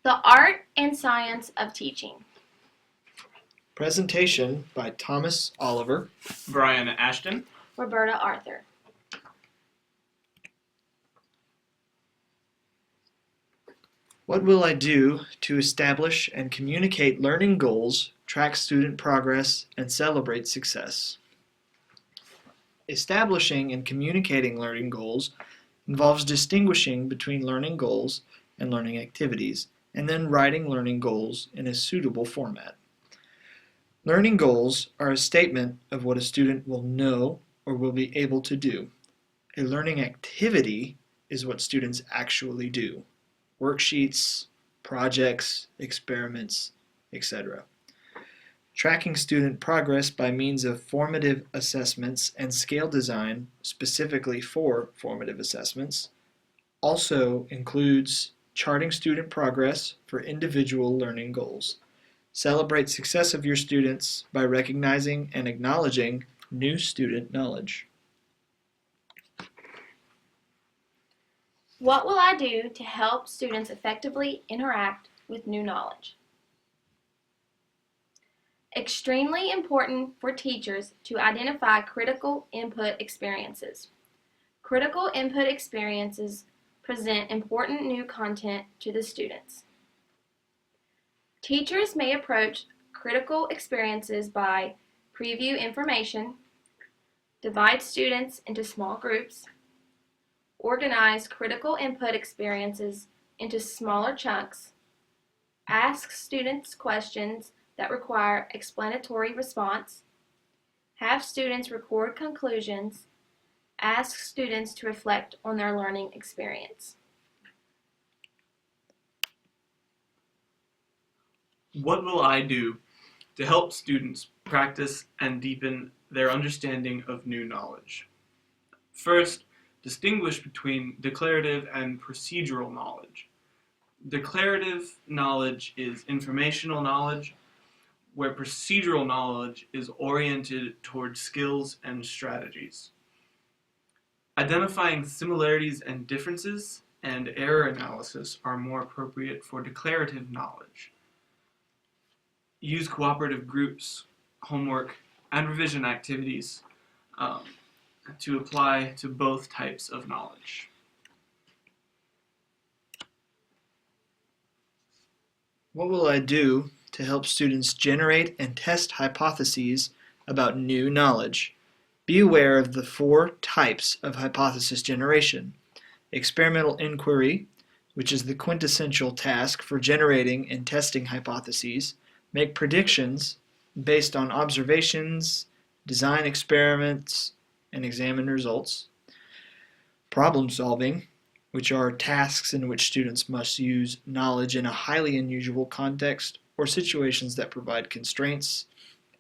The Art and Science of Teaching. Presentation by Thomas Oliver, Brian Ashton, Roberta Arthur. What will I do to establish and communicate learning goals, track student progress, and celebrate success? Establishing and communicating learning goals involves distinguishing between learning goals and learning activities, and then writing learning goals in a suitable format. Learning goals are a statement of what a student will know or will be able to do. A learning activity is what students actually do. Worksheets, projects, experiments, etc. Tracking student progress by means of formative assessments and scale design specifically for formative assessments also includes charting student progress for individual learning goals. Celebrate success of your students by recognizing and acknowledging new student knowledge. What will I do to help students effectively interact with new knowledge? Extremely important for teachers to identify critical input experiences. Critical input experiences present important new content to the students. Teachers may approach critical experiences by preview information, divide students into small groups, organize critical input experiences into smaller chunks, ask students questions that require explanatory response, have students record conclusions, ask students to reflect on their learning experience. what will I do to help students practice and deepen their understanding of new knowledge? First, distinguish between declarative and procedural knowledge. Declarative knowledge is informational knowledge, where procedural knowledge is oriented towards skills and strategies. Identifying similarities and differences and error analysis are more appropriate for declarative knowledge. Use cooperative groups, homework, and revision activities to apply to both types of knowledge. What will I do to help students generate and test hypotheses about new knowledge? Be aware of the 4 types of hypothesis generation. Experimental inquiry, which is the quintessential task for generating and testing hypotheses. Make predictions based on observations, design experiments, and examine results. Problem solving, which are tasks in which students must use knowledge in a highly unusual context or situations that provide constraints.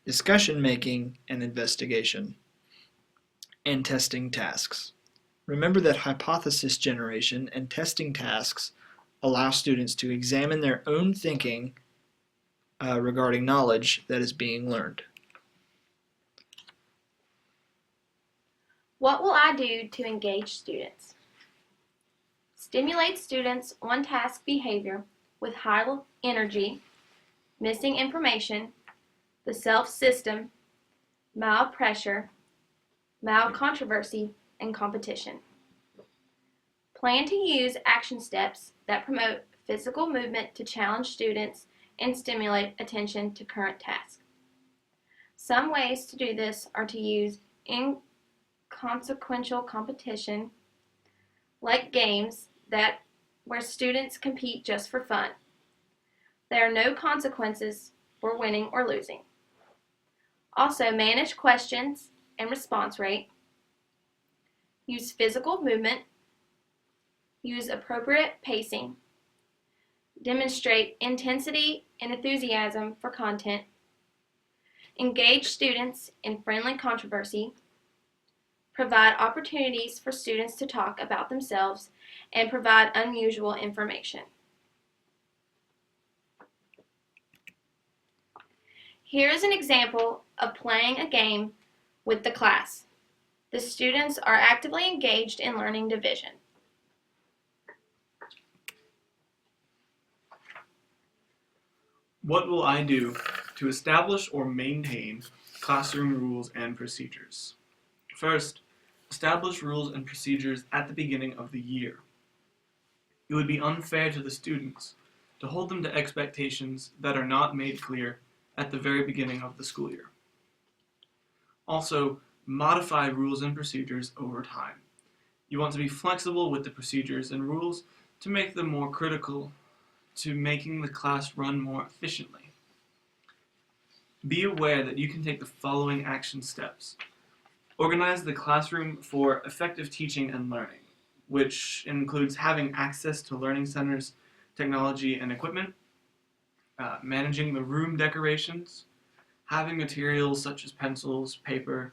Discussion making and investigation. And testing tasks. Remember that hypothesis generation and testing tasks allow students to examine their own thinking regarding knowledge that is being learned. What will I do to engage students? Stimulate students' on-task behavior with high energy, missing information, the self system, mild pressure, mild controversy, and competition. Plan to use action steps that promote physical movement to challenge students and stimulate attention to current tasks. Some ways to do this are to use inconsequential competition, like games where students compete just for fun. There are no consequences for winning or losing. Also, manage questions and response rate. Use physical movement. Use appropriate pacing. Demonstrate intensity and enthusiasm for content. Engage students in friendly controversy. Provide opportunities for students to talk about themselves and provide unusual information. Here is an example of playing a game with the class. The students are actively engaged in learning division. What will I do to establish or maintain classroom rules and procedures? First, establish rules and procedures at the beginning of the year. It would be unfair to the students to hold them to expectations that are not made clear at the very beginning of the school year. Also, modify rules and procedures over time. You want to be flexible with the procedures and rules to make them more critical to making the class run more efficiently. Be aware that you can take the following action steps. Organize the classroom for effective teaching and learning, which includes having access to learning centers, technology, and equipment, managing the room decorations, having materials such as pencils, paper,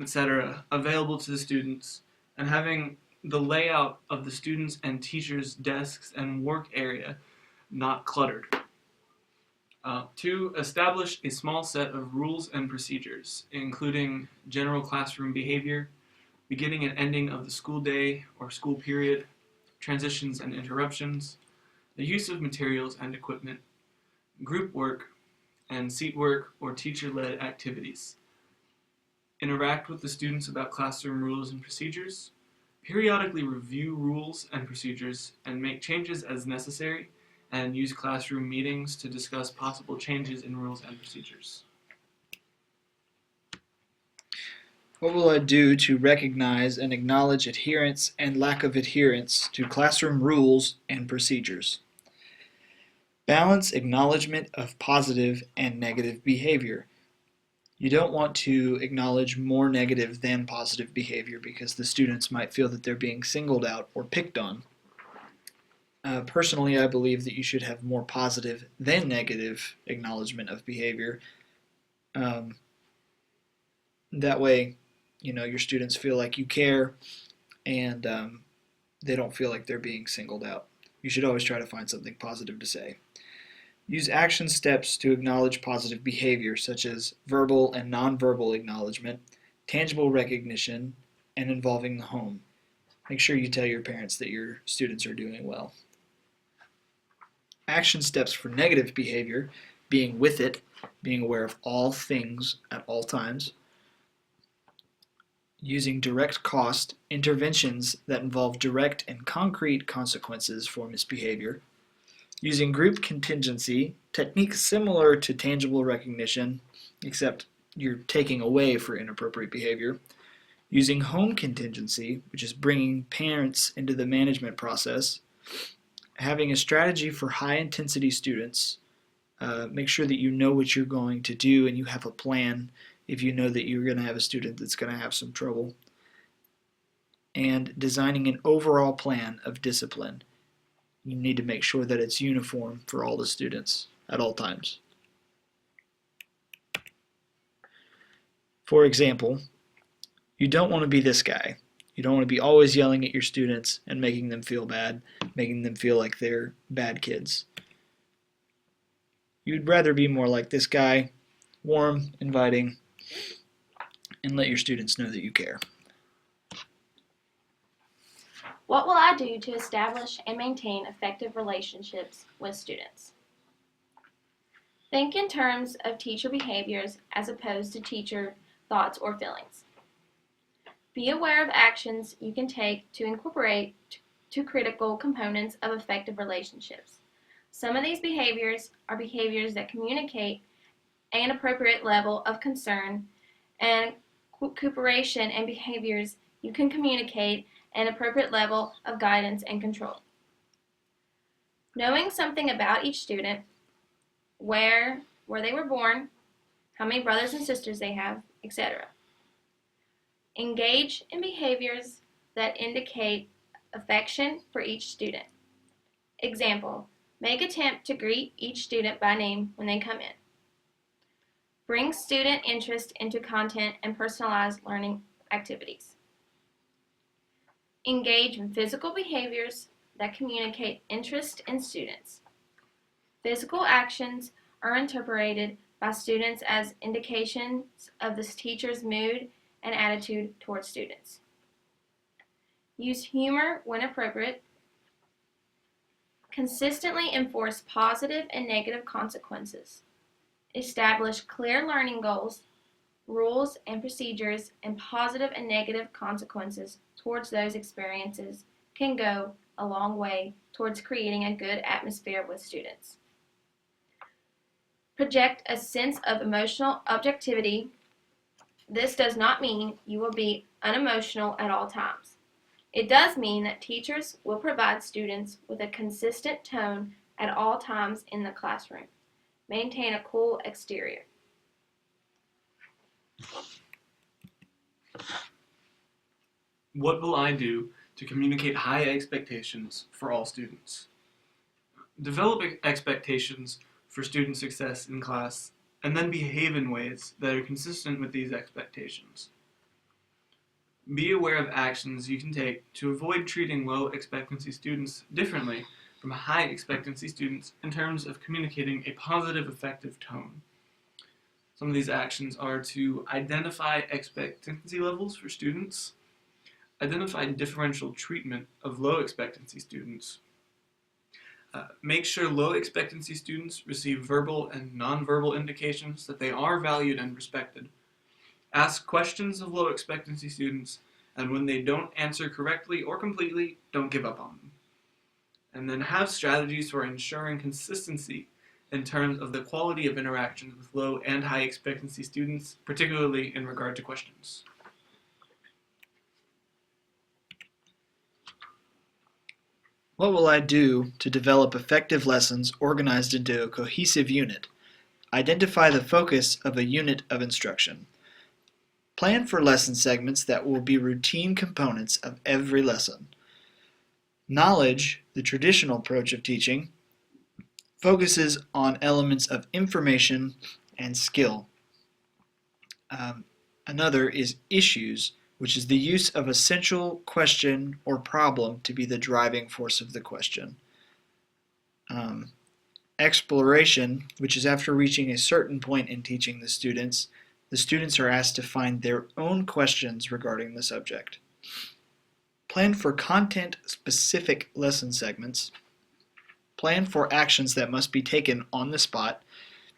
etc. available to the students, and having the layout of the students' and teachers' desks and work area not cluttered. 2. Establish a small set of rules and procedures, including general classroom behavior, beginning and ending of the school day or school period, transitions and interruptions, the use of materials and equipment, group work, and seat work or teacher-led activities. Interact with the students about classroom rules and procedures. Periodically review rules and procedures and make changes as necessary, and use classroom meetings to discuss possible changes in rules and procedures. What will I do to recognize and acknowledge adherence and lack of adherence to classroom rules and procedures? Balance acknowledgement of positive and negative behavior. You don't want to acknowledge more negative than positive behavior because the students might feel that they're being singled out or picked on. Personally, I believe that you should have more positive than negative acknowledgement of behavior. That way, your students feel like you care and they don't feel like they're being singled out. You should always try to find something positive to say. Use action steps to acknowledge positive behavior, such as verbal and nonverbal acknowledgement, tangible recognition, and involving the home. Make sure you tell your parents that your students are doing well. Action steps for negative behavior: being with it, being aware of all things at all times, using direct cost, interventions that involve direct and concrete consequences for misbehavior, using group contingency, techniques similar to tangible recognition, except you're taking away for inappropriate behavior, using home contingency, which is bringing parents into the management process, having a strategy for high-intensity students. Make sure that you know what you're going to do and you have a plan if you know that you're going to have a student that's going to have some trouble, and designing an overall plan of discipline. You need to make sure that it's uniform for all the students at all times. For example, you don't want to be this guy. You don't want to be always yelling at your students and making them feel bad, making them feel like they're bad kids. You'd rather be more like this guy, warm, inviting, and let your students know that you care. What will I do to establish and maintain effective relationships with students? Think in terms of teacher behaviors as opposed to teacher thoughts or feelings. Be aware of actions you can take to incorporate two critical components of effective relationships. Some of these behaviors are behaviors that communicate an appropriate level of concern, and cooperation and behaviors you can communicate an appropriate level of guidance and control. Knowing something about each student, where they were born, how many brothers and sisters they have, etc. Engage in behaviors that indicate affection for each student. Example, make attempt to greet each student by name when they come in. Bring student interest into content and personalized learning activities. Engage in physical behaviors that communicate interest in students. Physical actions are interpreted by students as indications of the teacher's mood and attitude towards students. Use humor when appropriate. Consistently enforce positive and negative consequences. Establish clear learning goals, rules and procedures, and positive and negative consequences towards those experiences can go a long way towards creating a good atmosphere with students. Project a sense of emotional objectivity. This does not mean you will be unemotional at all times. It does mean that teachers will provide students with a consistent tone at all times in the classroom. Maintain a cool exterior. What will I do to communicate high expectations for all students? Develop expectations for student success in class, and then behave in ways that are consistent with these expectations. Be aware of actions you can take to avoid treating low expectancy students differently from high expectancy students in terms of communicating a positive, effective tone. Some of these actions are to identify expectancy levels for students, identify differential treatment of low expectancy students, make sure low expectancy students receive verbal and nonverbal indications that they are valued and respected. Ask questions of low expectancy students, and when they don't answer correctly or completely, don't give up on them. And then have strategies for ensuring consistency in terms of the quality of interactions with low and high expectancy students, particularly in regard to questions. What will I do to develop effective lessons organized into a cohesive unit? Identify the focus of a unit of instruction. Plan for lesson segments that will be routine components of every lesson. Knowledge, the traditional approach of teaching, focuses on elements of information and skill. Another is issues, which is the use of a central question or problem to be the driving force of the question. Exploration, which is after reaching a certain point in teaching the students are asked to find their own questions regarding the subject. Plan for content-specific lesson segments. Plan for actions that must be taken on the spot.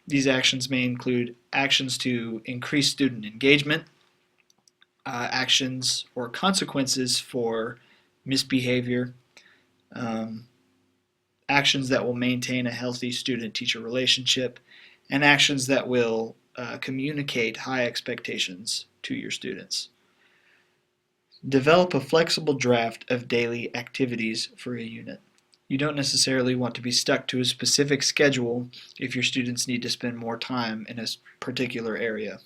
These actions may include actions to increase student engagement, actions or consequences for misbehavior, actions that will maintain a healthy student-teacher relationship, and actions that will communicate high expectations to your students. Develop a flexible draft of daily activities for a unit. You don't necessarily want to be stuck to a specific schedule if your students need to spend more time in a particular area.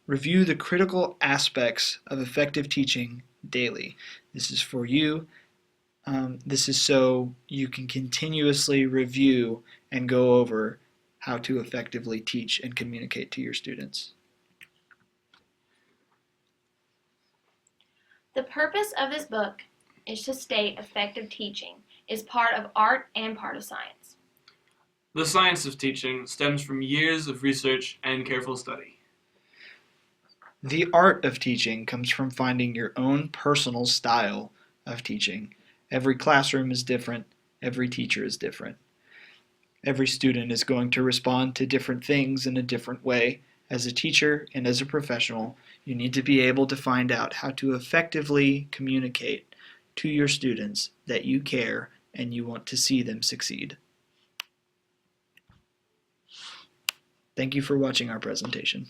Review the critical aspects of effective teaching daily. This is for you. This is so you can continuously review and go over how to effectively teach and communicate to your students. The purpose of this book is to state effective teaching is part of art and part of science. The science of teaching stems from years of research and careful study. The art of teaching comes from finding your own personal style of teaching. Every classroom is different. Every teacher is different. Every student is going to respond to different things in a different way. As a teacher and as a professional, you need to be able to find out how to effectively communicate to your students that you care and you want to see them succeed. Thank you for watching our presentation.